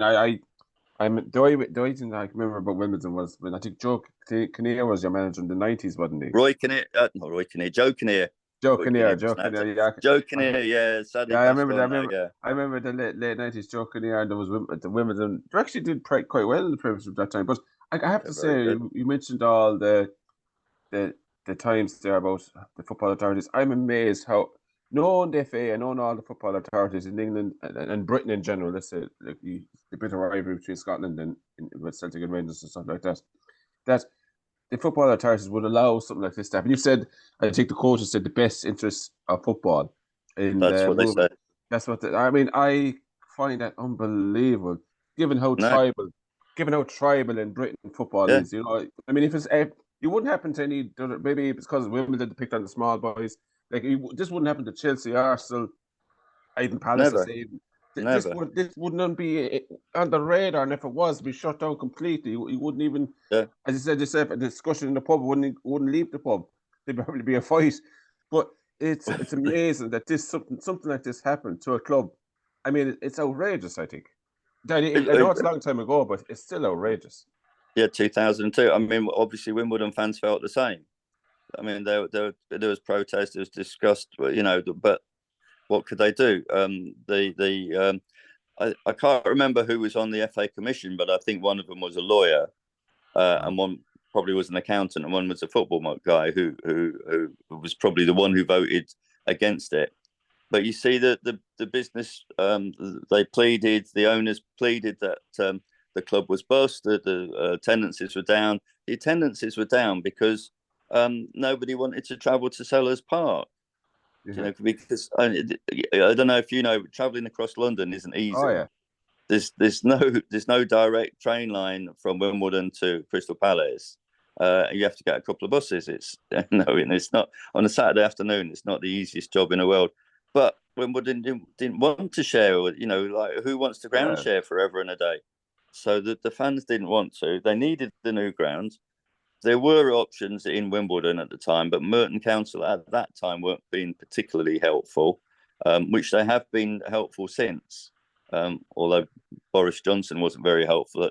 the only thing I can remember about Wimbledon was when I think Joe Kinnear was your manager in the 90s, wasn't he? Roy Kinnear, not Roy Kinnear, Joe Kinnear. Joe Kinnear, yeah. Joe Kinnear, yeah, sadly Yeah, passed on now, yeah. I remember the late 90s Joe Kinnear, and there was the Wimbledon. They actually did quite well in the Premiership at that time. But I have to say, you mentioned all the the times there about the football authorities. I'm amazed how knowing the FA and knowing all the football authorities in England and Britain in general, let's say like the bit of rivalry between Scotland and with Celtic and Rangers and stuff like that, that the football authorities would allow something like this to happen. You said, I think the coaches said the best interests of football in That's the what they movement. said. That's what I mean. I find that unbelievable, given how No, tribal in Britain football yeah, is. I mean, if it wouldn't happen to any other, maybe it's because Wimbledon picked on the small boys. Like this wouldn't happen to Chelsea, Arsenal, even Palace. I never, say never. this wouldn't be on the radar, and if it was, be shut down completely. You wouldn't even, Yeah, as you said yourself, a discussion in the pub wouldn't leave the pub. There'd probably be a fight. But it's amazing that this something like this happened to a club. I mean, it's outrageous. I think. I know it's a long time ago, but it's still outrageous. yeah, 2002. I mean, obviously Wimbledon fans felt the same. I mean, there was protest, there was disgust, but what could they do? I can't remember who was on the FA Commission, but I think one of them was a lawyer, and one probably was an accountant, and one was a football guy who was probably the one who voted against it. But you see that the business, the owners pleaded that the club was bust, the attendances were down. The attendances were down because nobody wanted to travel to Sellers Park. Yeah. Because I don't know if you know, traveling across London isn't easy. Oh yeah. There's no direct train line from Wimbledon to Crystal Palace. You have to get a couple of buses. It's not on a Saturday afternoon. It's not the easiest job in the world. But Wimbledon didn't want to share. Like who wants to ground share forever and a day? So the fans didn't want to. They needed the new ground. There were options in Wimbledon at the time, but Merton Council at that time weren't being particularly helpful, which they have been helpful since. Although Boris Johnson wasn't very helpful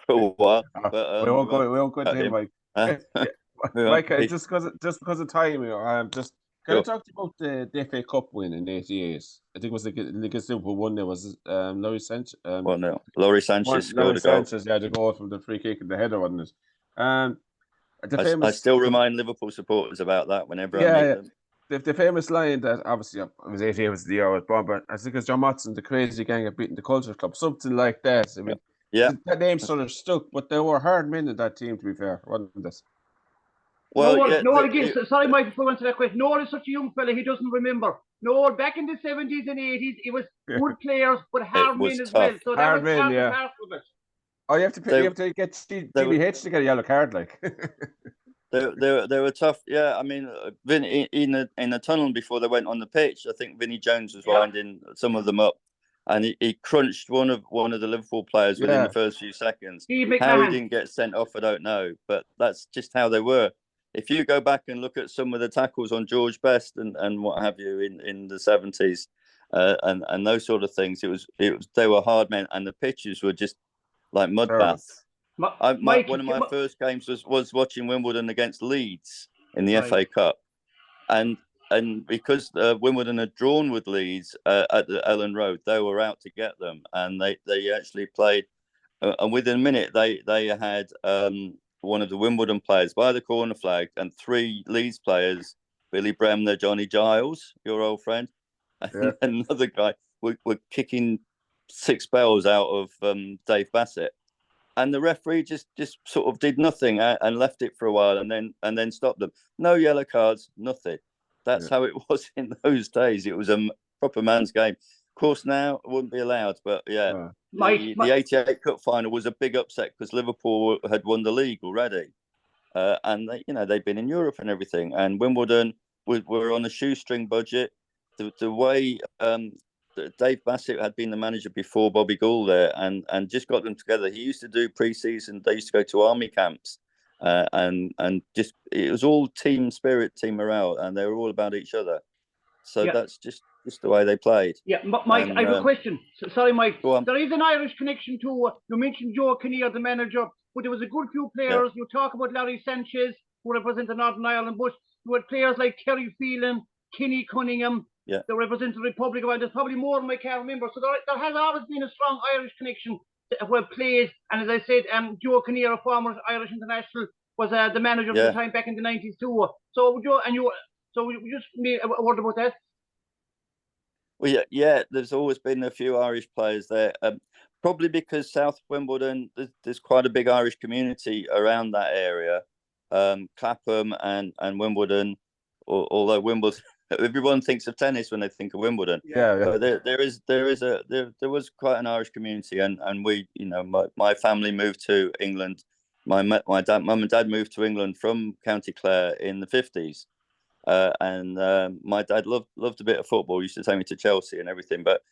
for a while. But we won't go to him, Mike. Mike, just because of time, just can I talk to you about the FA Cup win in '88? I think it was against Liverpool one. There was Laurie Sanchez. No, Laurie Sanchez scored a goal. Sanchez, yeah, the goal from the free kick and the header, wasn't it? I still remind Liverpool supporters about that whenever I meet them. The famous line that obviously it was 88 was the year I was born, but I think it's John Motson, the crazy gang have beaten the Culture Club, something like that. I mean, that name sort of stuck, but there were hard men in that team, to be fair, wasn't this? Well, sorry, Mike, before we went to that question. Noel is such a young fella, he doesn't remember. Noel, back in the 70s and 80s, it was good players, but hard men as well. So that was part of it. Oh, you have to get GBH to get a yellow card, like. They were tough. Yeah, I mean, in the tunnel before they went on the pitch, I think Vinnie Jones was winding some of them up, and he crunched one of the Liverpool players within the first few seconds. How he didn't get sent off, I don't know, but that's just how they were. If you go back and look at some of the tackles on George Best and what have you in the 70s, and those sort of things, they were hard men, and the pitches were just like mud baths. One of my first games was watching Wimbledon against Leeds in the FA Cup, and because Wimbledon had drawn with Leeds at the Ellen Road, they were out to get them, and they actually played, and within a minute they had one of the Wimbledon players by the corner flag and three Leeds players, Billy Bremner, Johnny Giles, your old friend, and another guy were kicking 6 bells out of Dave Bassett. And the referee just sort of did nothing and left it for a while and then stopped them. No yellow cards, nothing. That's how it was in those days. It was a proper man's game. Of course, now it wouldn't be allowed, but the 88 Cup final was a big upset because Liverpool had won the league already, and they'd been in Europe and everything. And Wimbledon were on a shoestring budget. The way Dave Bassett had been the manager before Bobby Gould there, and just got them together. He used to do pre-season. They used to go to army camps, and just it was all team spirit, team morale, and they were all about each other. So that's just just the way they played. Yeah, Mike, I have a question. Sorry, Mike. Go on. There is an Irish connection too. You mentioned Joe Kinnear, the manager, but there was a good few players. You talk about Larry Sanchez, who represented Northern Ireland, but you had players like Kerry Phelan, Kenny Cunningham, that represented the Republic of Ireland. There's probably more than I can remember. So there has always been a strong Irish connection where played. And as I said, Joe Kinnear, a former Irish international, was the manager at the time back in the 90s too. So Joe, so you just made a word about that. Well, yeah, there's always been a few Irish players there. Probably because South Wimbledon, there's quite a big Irish community around that area. Clapham and Wimbledon, although Wimbledon, everyone thinks of tennis when they think of Wimbledon. But there was quite an Irish community, and we, my family moved to England. My mum and dad moved to England from County Clare in the 50s. And my dad loved a bit of football. He used to take me to Chelsea and everything. But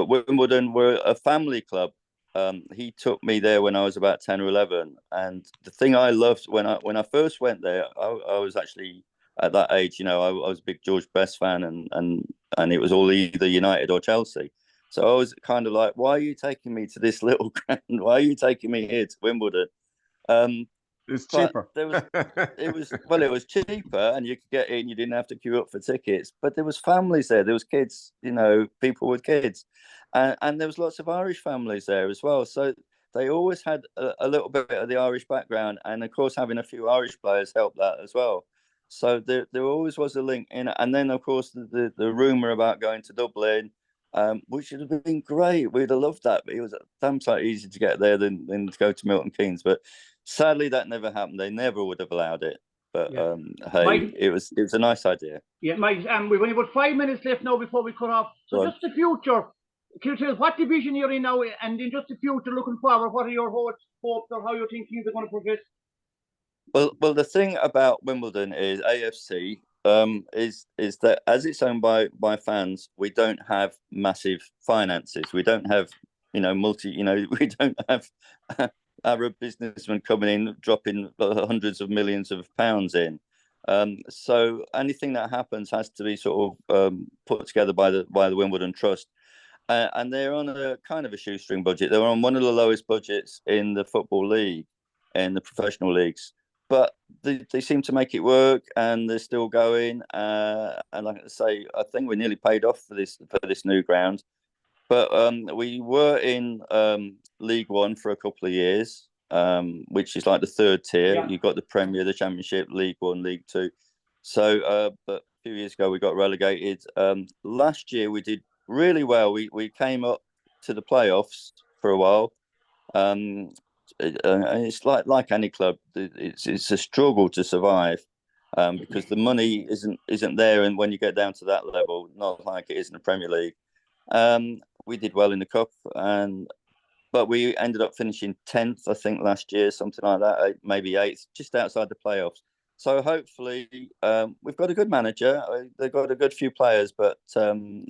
Wimbledon were a family club. He took me there when I was about 10 or 11. And the thing I loved when I first went there, I was actually at that age, I was a big George Best fan, and it was all either United or Chelsea. So I was kind of like, why are you taking me to this little ground? Why are you taking me here to Wimbledon? It's cheaper. It was cheaper, and you could get in. You didn't have to queue up for tickets. But there was families there. There was kids, people with kids, and there was lots of Irish families there as well. So they always had a little bit of the Irish background, and of course, having a few Irish players helped that as well. So there always was a link in it. And then, of course, the rumor about going to Dublin, which would have been great. We'd have loved that. But it was damn sight easier to get there than to go to Milton Keynes. But sadly, that never happened. They never would have allowed it. But hey, Mike, it was a nice idea. Yeah, Mike. We've only about 5 minutes left now before we cut off. So just the future. Can you tell us what division you're in now, and in just the future, looking forward, what are your hopes, or how you're thinking they're going to progress? Well, the thing about Wimbledon is AFC is that as it's owned by fans, we don't have massive finances. We don't have we don't have Arab businessmen coming in, dropping hundreds of millions of pounds in. So anything that happens has to be sort of put together by the Wimbledon Trust. And they're on a kind of a shoestring budget. They're on one of the lowest budgets in the Football League, in the professional leagues. But they seem to make it work, and they're still going. And like I say, I think we're nearly paid off for this new ground. But we were in League One for a couple of years, which is like the third tier. Yeah. You've got the Premier, the Championship, League One, League Two. So, but a few years ago we got relegated. Last year we did really well. We came up to the playoffs for a while. It's like any club. It's a struggle to survive because the money isn't there, and when you get down to that level, not like it is in the Premier League. We did well in the cup, but we ended up finishing 10th, I think, last year, something like that, maybe 8th, just outside the playoffs. So hopefully, we've got a good manager. They've got a good few players, but some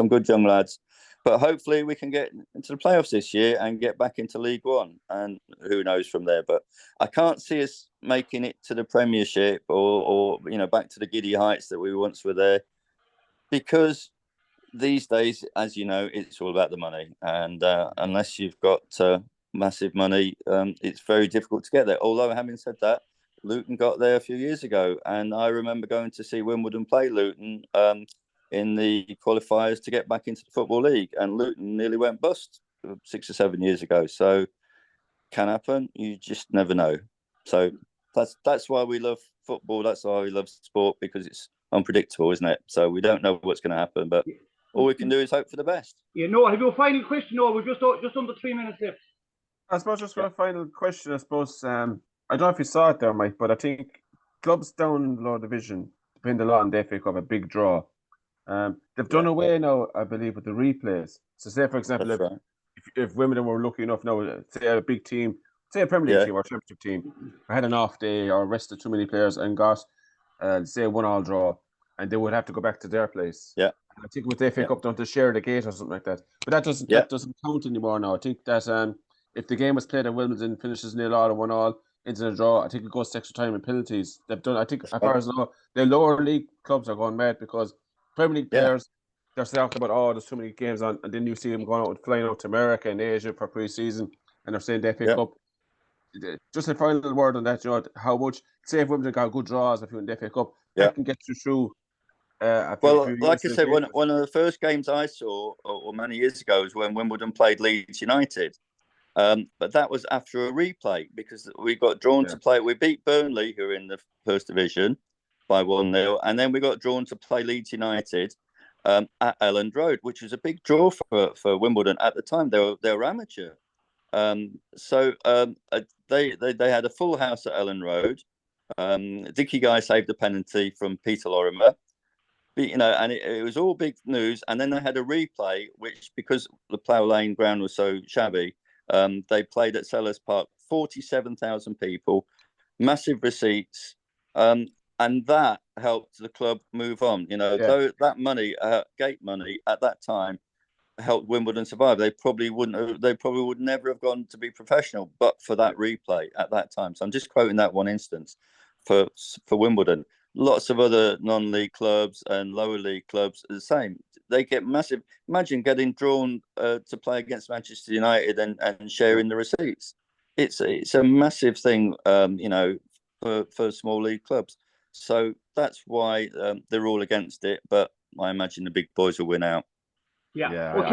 good young lads. But hopefully we can get into the playoffs this year and get back into League One, and who knows from there. But I can't see us making it to the Premiership or back to the giddy heights that we once were there, because these days, as you know, it's all about the money, and unless you've got massive money, it's very difficult to get there. Although, having said that, Luton got there a few years ago, and I remember going to see Wimbledon play Luton in the qualifiers to get back into the Football League, and Luton nearly went bust 6 or 7 years ago. So can happen. You just never know. So that's why we love football. That's why we love sport, because it's unpredictable, isn't it? So we don't know what's going to happen, but all we can do is hope for the best. Yeah, Noah, have you a final question? Noah, we've just under 3 minutes left. I suppose just for a final question, I suppose, I don't know if you saw it there, Mike, but I think clubs down low division depend a lot on the FA Cup, a big draw. They've done away now, I believe, with the replays. So say, for example, if Wimbledon were lucky enough now, say a big team, say a Premier League team or Championship team, had an off day or rested too many players and got, say, a 1-1 draw, and they would have to go back to their place. Yeah. I think with the FA Cup, don't they share the gate or something like that? But that doesn't count anymore now. I think that if the game was played at Wimbledon, finishes 0-0 or 1-1 into a draw, I think it goes to extra time and penalties. They've done. I think as far as the lower league clubs are going mad because Premier League players, they're talking about, oh, there's too many games on, and then you see them going out and flying out to America and Asia for pre-season, and they're saying they pick up. Just a final word on that, how much, say if Wimbledon got good draws, if you they pick up, that can get you through. Well, like I said, one of the first games I saw, or many years ago, was when Wimbledon played Leeds United. But that was after a replay because we got drawn to play. We beat Burnley, who are in the first division, by 1-0, and then we got drawn to play Leeds United at Elland Road, which was a big draw for Wimbledon at the time. They were amateur, so they had a full house at Elland Road. Dickie Guy saved a penalty from Peter Lorimer. And it was all big news. And then they had a replay, which, because the Plough Lane ground was so shabby, they played at Sellers Park, 47,000 people, massive receipts, and that helped the club move on. Though that money, gate money at that time, helped Wimbledon survive. They probably would never have gone to be professional, but for that replay at that time. So I'm just quoting that one instance for Wimbledon. Lots of other non-league clubs and lower league clubs are the same. They get massive. Imagine getting drawn to play against Manchester United and sharing the receipts. It's a massive thing, for small league clubs. So that's why they're all against it. But I imagine the big boys will win out. Yeah. Okay.